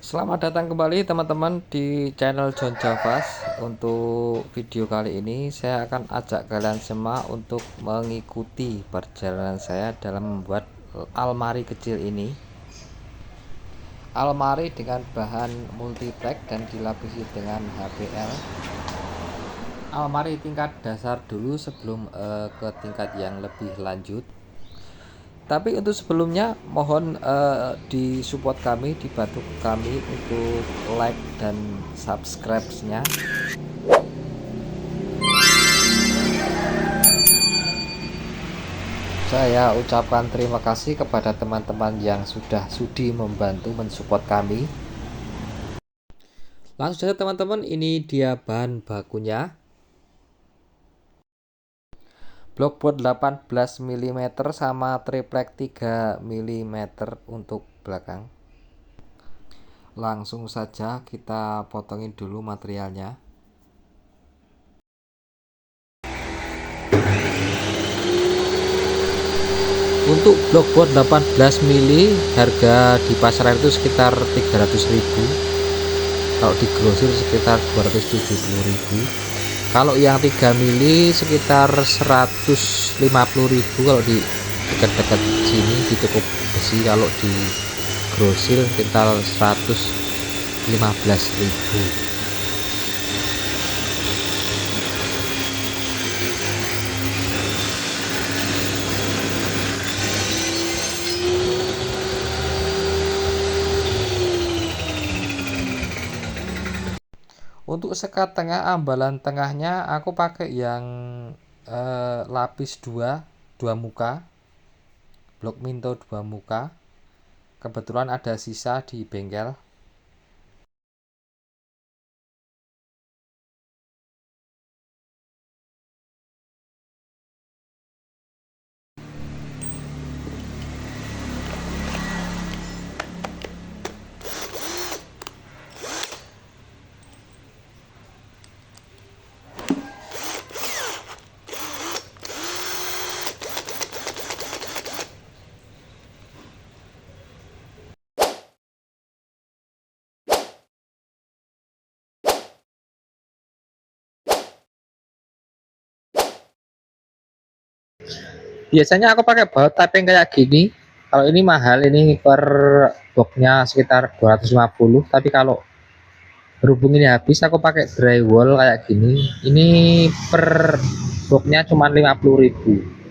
Selamat datang kembali teman-teman di channel John Javas. Untuk video kali ini saya akan ajak kalian semua untuk mengikuti perjalanan saya dalam membuat almari kecil ini. Almari dengan bahan multiplex dan dilapisi dengan HPL. Almari tingkat dasar dulu sebelum ke tingkat yang lebih lanjut. Tapi untuk sebelumnya mohon disupport kami, dibantu kami untuk like dan subscribe-nya. Saya ucapkan terima kasih kepada teman-teman yang sudah sudi membantu mensupport kami. Langsung saja teman-teman, ini dia bahan bakunya. Blockboard 18 mm sama triplek 3 mm untuk belakang. Langsung saja kita potongin dulu materialnya. Untuk blockboard 18 mili harga di pasaran itu sekitar 300.000. Kalau di grosir sekitar 270.000. Kalau yang 3 mili sekitar 150.000 kalau di dekat-dekat sini di toko besi. Kalau di grosir sekitar 115.000. Untuk sekat tengah, ambalan tengahnya aku pakai yang lapis 2 muka, blok Minto 2 muka. Kebetulan ada sisa di bengkel. Biasanya aku pakai baut tapping kayak gini. Kalau ini mahal, ini per boxnya sekitar 250. Tapi kalau berhubung ini habis, aku pakai drywall kayak gini. Ini per boxnya cuma 50.000.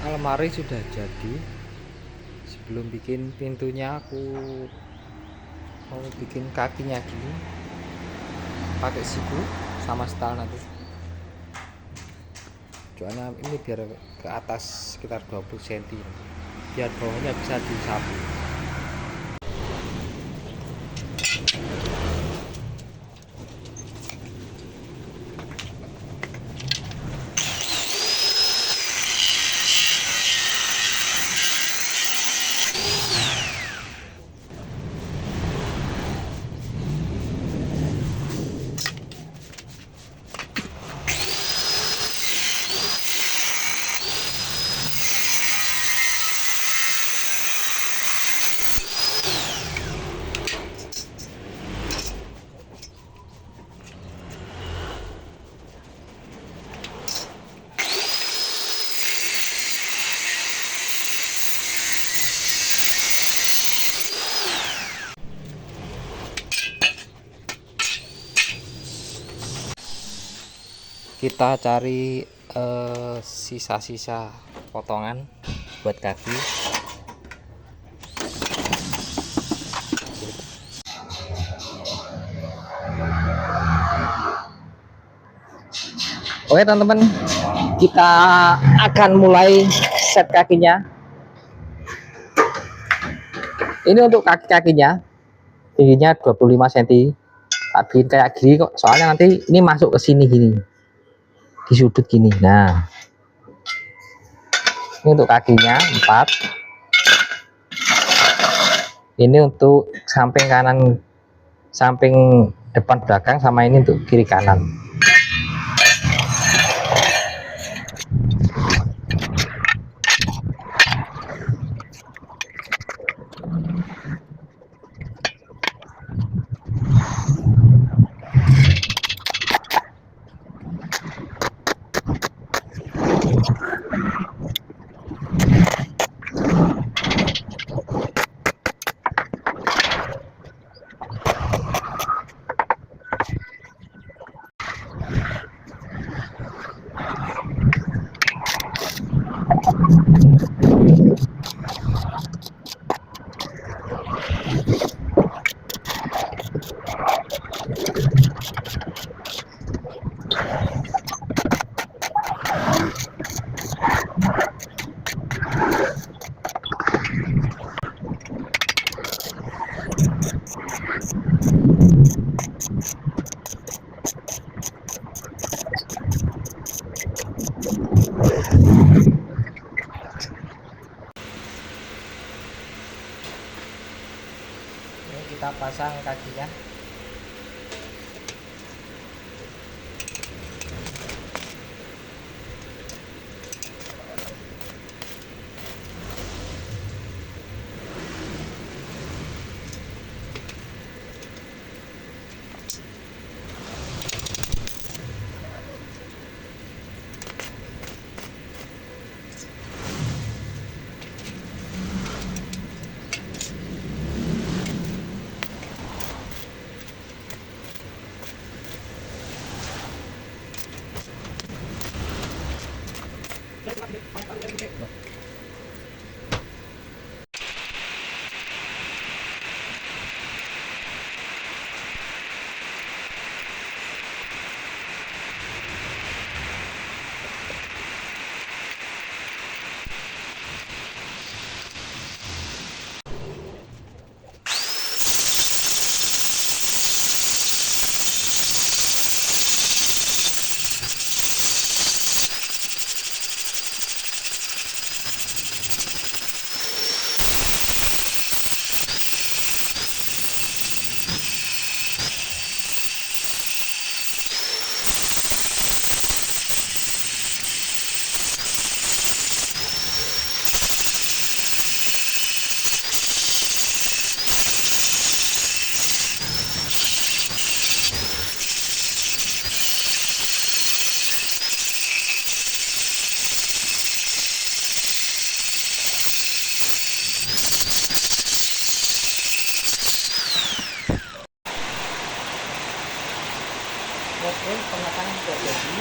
Almari sudah jadi. Sebelum bikin pintunya aku mau bikin kakinya gini pakai siku sama setel nanti. Soalnya ini biar ke atas sekitar 20 cm, biar bawahnya bisa disapu. Kita cari sisa-sisa potongan buat kaki. Oke teman-teman, kita akan mulai set kakinya. Ini untuk kaki-kakinya, tingginya 25 cm. Tak bikin kayak gini kok, soalnya nanti ini masuk ke sini gini, di sudut gini. Nah, ini untuk kakinya 4. Ini untuk samping kanan, samping depan belakang, sama ini untuk kiri kanan. Ini kita pasang kakinya. Oke, pengatakan sudah jadi.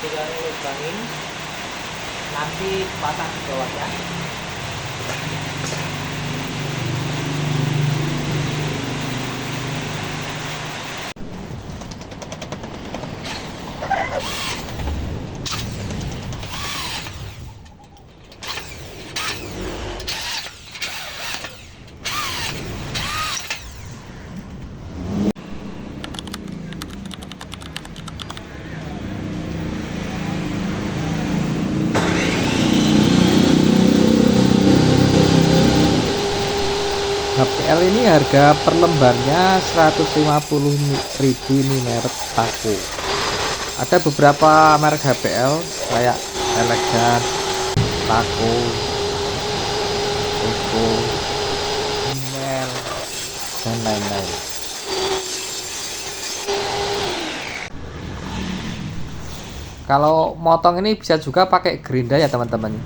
tinggal lubangin, nanti patah di bawahnya. HPL ini harga per lembarnya 150.000, ini merek Taco. Ada beberapa merek HPL kayak Elegan, Taco, Eko, Mel, dan lain-lain. Kalau motong ini bisa juga pakai gerinda ya teman-teman,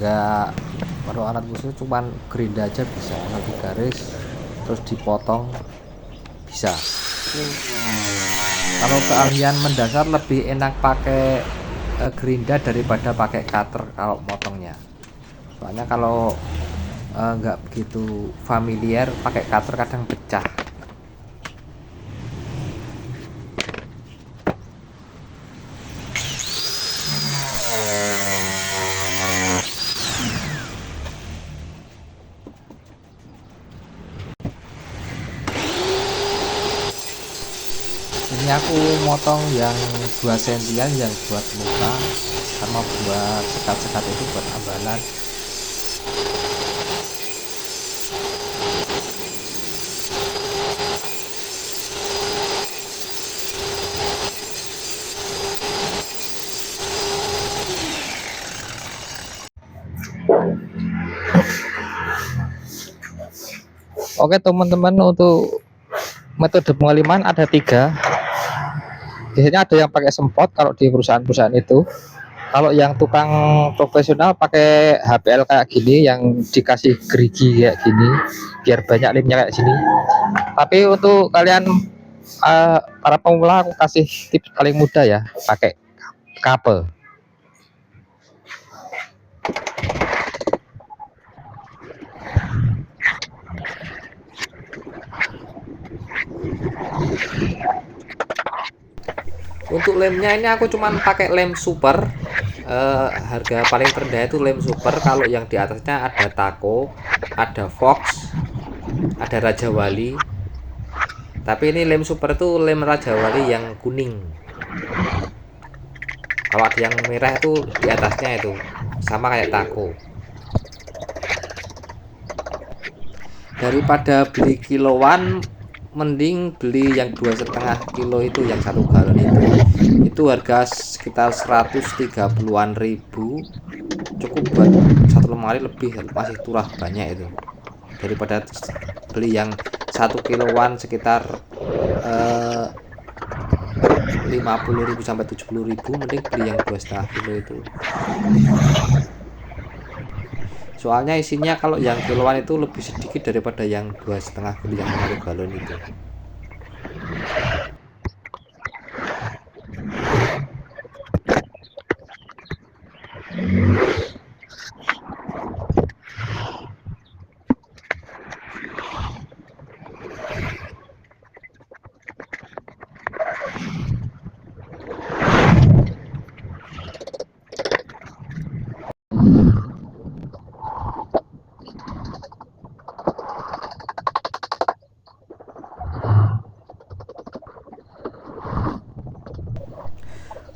nggak perlu alat khusus, cuman gerinda aja bisa, asal digaris terus dipotong bisa. Kalau keahlian mendasar lebih enak pakai gerinda daripada pakai cutter kalau motongnya, soalnya kalau nggak begitu familiar pakai cutter kadang pecah. Ini aku motong yang 2 sentian yang buat muka, sama buat sekat-sekat itu buat ambalan. Oke teman-teman, untuk metode pengaliman ada 3. Biasanya ada yang pakai semprot kalau di perusahaan-perusahaan itu. Kalau yang tukang profesional pakai HPL kayak gini yang dikasih gerigi kayak gini biar banyak lemnya kayak sini. Tapi untuk kalian para pemula, aku kasih tips paling mudah ya, pakai kabel. Untuk lemnya ini aku cuman pakai lem super. Harga paling rendah itu lem super. Kalau yang di atasnya ada Taco, ada Fox, ada Raja Wali. Tapi ini lem super itu lem Raja Wali yang kuning. Kalau ada yang merah itu di atasnya itu sama kayak Taco. Daripada beli kiloan, mending beli yang 2,5 kilo itu, yang 1 galon itu harga sekitar 130-an ribu, cukup buat satu lemari lebih, masih turah banyak itu daripada beli yang 1 kiloan sekitar 50.000 sampai 70.000. Mending beli yang 2,5 kilo itu, soalnya isinya kalau yang kiloan itu lebih sedikit daripada yang 2,5 kilo yang 1 galon itu.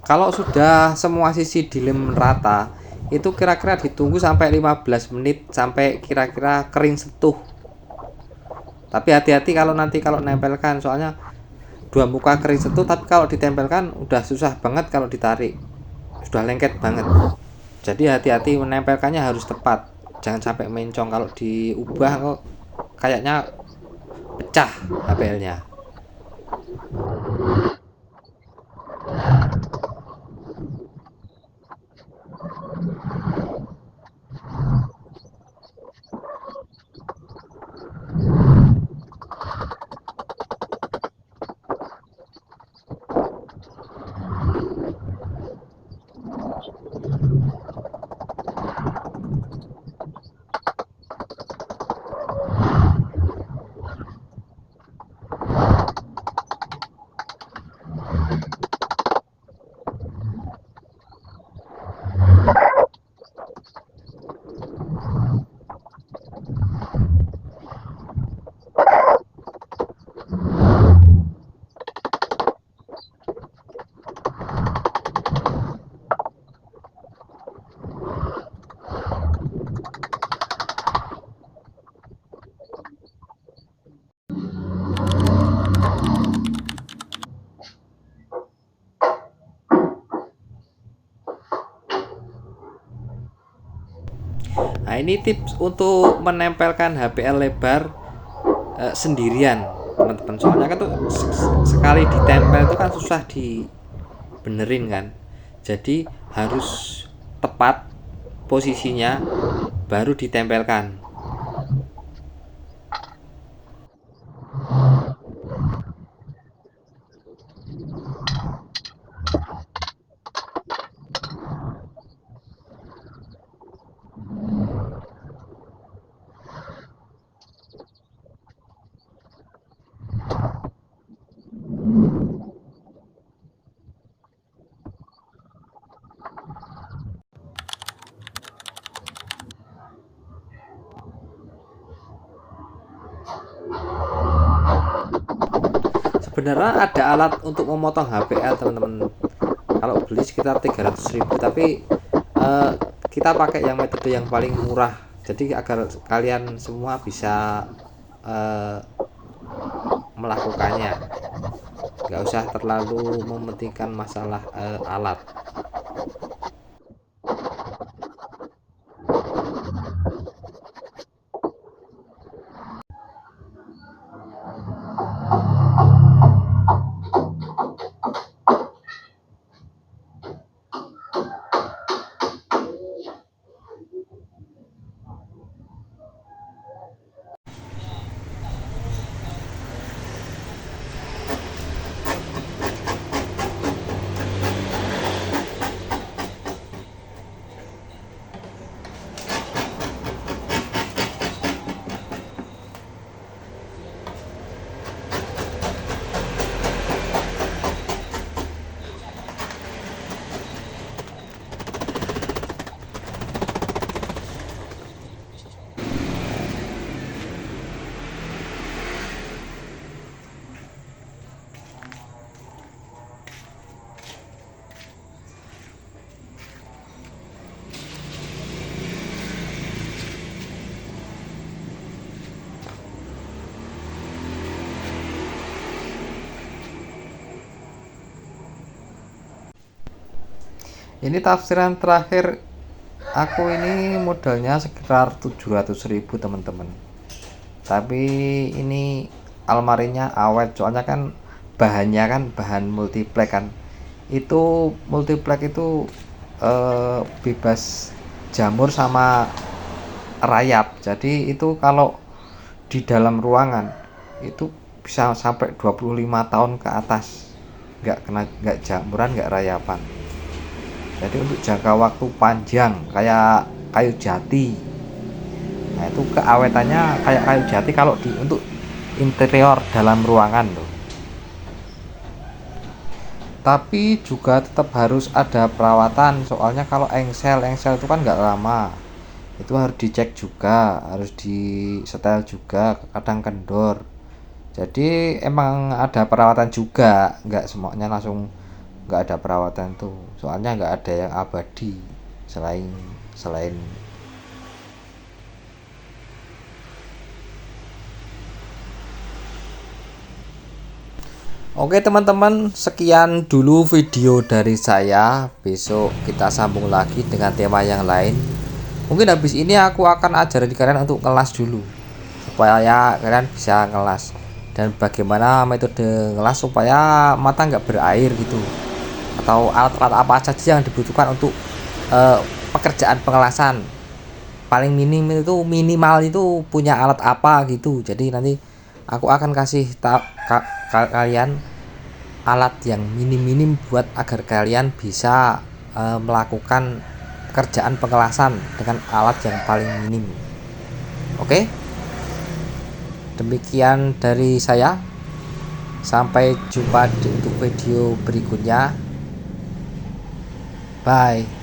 Kalau sudah semua sisi dilem rata, itu kira-kira ditunggu sampai 15 menit sampai kira-kira kering setuh. Tapi hati-hati kalau nanti kalau nempelkan, soalnya dua muka kering setuh, tapi kalau ditempelkan udah susah banget kalau ditarik, sudah lengket banget. Jadi hati-hati menempelkannya harus tepat, jangan sampai mencong. Kalau diubah kok kayaknya pecah HPL-nya. Nah, ini tips untuk menempelkan HPL lebar sendirian teman-teman. Soalnya kan tuh sekali ditempel itu kan susah dibenerin kan. Jadi harus tepat posisinya baru ditempelkan. Sebenarnya ada alat untuk memotong HPL teman-teman, kalau beli sekitar 300.000, tapi kita pakai yang metode yang paling murah, jadi agar kalian semua bisa melakukannya, nggak usah terlalu mementingkan masalah alat. Ini tafsiran terakhir aku, ini modalnya sekitar 700.000 teman-teman, tapi ini almarinya awet, soalnya kan bahannya kan bahan multiplex kan. Itu multiplex itu bebas jamur sama rayap, jadi itu kalau di dalam ruangan itu bisa sampai 25 tahun ke atas, nggak jamuran, nggak rayapan. Jadi untuk jangka waktu panjang kayak kayu jati. Nah, itu keawetannya kayak kayu jati kalau untuk interior dalam ruangan loh. Tapi juga tetap harus ada perawatan, soalnya kalau engsel itu kan nggak lama. Itu harus dicek juga, harus di setel juga, kadang kendor. Jadi emang ada perawatan juga, nggak semuanya langsung nggak ada perawatan tuh, soalnya nggak ada yang abadi selain selain Oke teman-teman, sekian dulu video dari saya. Besok kita sambung lagi dengan tema yang lain. Mungkin habis ini aku akan ajarin kalian untuk ngelas dulu, supaya kalian bisa ngelas, dan bagaimana metode ngelas supaya mata nggak berair gitu, atau alat-alat apa saja yang dibutuhkan untuk pekerjaan pengelasan. Paling minimal itu punya alat apa gitu. Jadi nanti aku akan kasih kalian alat yang minim buat agar kalian bisa melakukan pekerjaan pengelasan dengan alat yang paling minim. Oke, demikian dari saya. Sampai jumpa untuk video berikutnya. Bye.